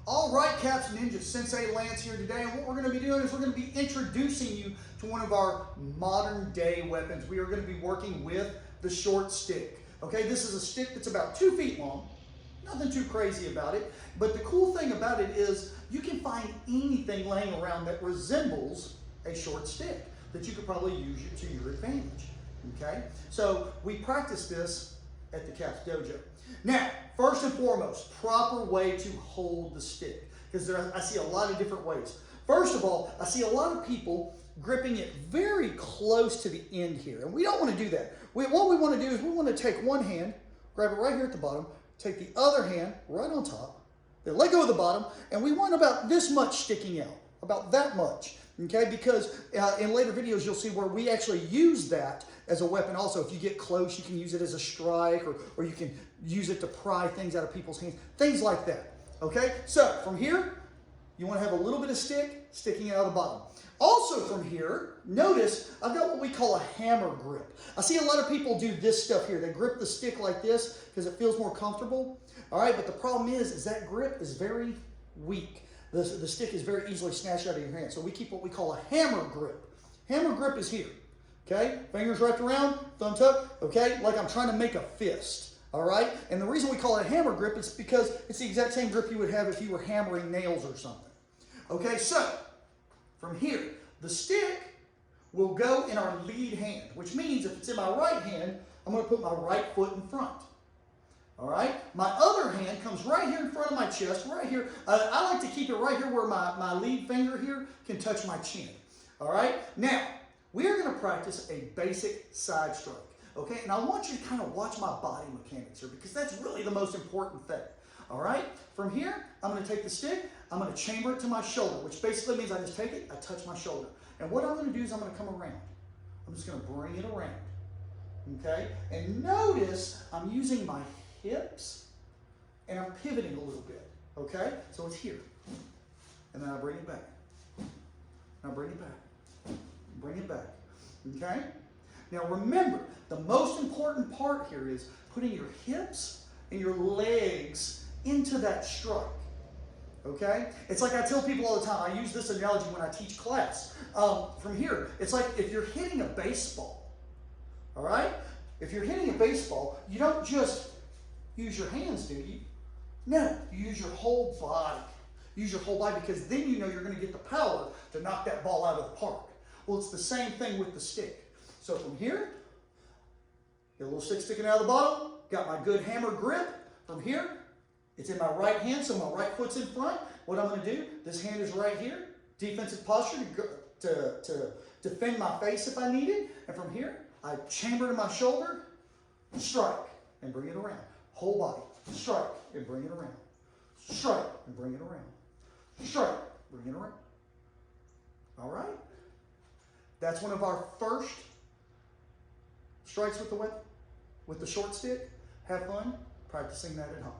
All right, Caps Ninjas, Sensei Lance here today, and what we're going to be doing is we're going to be introducing you to one of our modern day weapons. We are going to be working with the short stick. Okay, this is a stick that's about 2 feet long. Nothing too crazy about it, but the cool thing about it is you can find anything laying around that resembles a short stick that you could probably use it to your advantage. Okay, so we practice this at the Caps Dojo. Now, first and foremost, proper way to hold the stick, because I see a lot of different ways. First of all, I see a lot of people gripping it very close to the end here, and we don't want to do that. What we want to do is we want to take one hand, grab it right here at the bottom, take the other hand right on top, then let go of the bottom, and we want about this much sticking out, about that much. Okay, because in later videos you'll see where we actually use that as a weapon also. If you get close, you can use it as a strike, or you can use it to pry things out of people's hands, things like that. Okay, so from here, you want to have a little bit of stick sticking out of the bottom. Also from here, notice I've got what we call a hammer grip. I see a lot of people do this stuff here. They grip the stick like this because it feels more comfortable. All right, but the problem is that grip is very weak. The stick is very easily snatched out of your hand. So we keep what we call a hammer grip. Hammer grip is here, okay? Fingers wrapped around, thumb tucked, okay? Like I'm trying to make a fist, all right? And the reason we call it a hammer grip is because it's the exact same grip you would have if you were hammering nails or something. Okay, so from here, the stick will go in our lead hand, which means if it's in my right hand, I'm gonna put my right foot in front. All right, my other hand comes right here in front of my chest, right here. I like to keep it right here where my lead finger here can touch my chin. All right, now we are going to practice a basic side strike. Okay, and I want you to kind of watch my body mechanics here because that's really the most important thing. All right, from here, I'm going to take the stick, I'm going to chamber it to my shoulder, which basically means I just take it, I touch my shoulder. And what I'm going to do is I'm going to come around. I'm just going to bring it around. Okay, and notice I'm using my hips, and I'm pivoting a little bit, okay? So it's here, and then I bring it back, and I bring it back, bring it back, okay? Now remember, the most important part here is putting your hips and your legs into that strike, okay? It's like I tell people all the time, I use this analogy when I teach class. From here, it's like if you're hitting a baseball, all right? If you're hitting a baseball, you don't just use your hands, do you? No, you use your whole body. Use your whole body because then you know you're going to get the power to knock that ball out of the park. Well, it's the same thing with the stick. So from here, get a little stick sticking out of the bottom, got my good hammer grip. From here, it's in my right hand, so my right foot's in front. What I'm going to do, this hand is right here, defensive posture to defend my face if I need it. And from here, I chamber to my shoulder, strike, and bring it around. Whole body, strike, and bring it around. Strike, and bring it around. Strike, bring it around. All right? That's one of our first strikes with the whip, with the short stick. Have fun practicing that at home.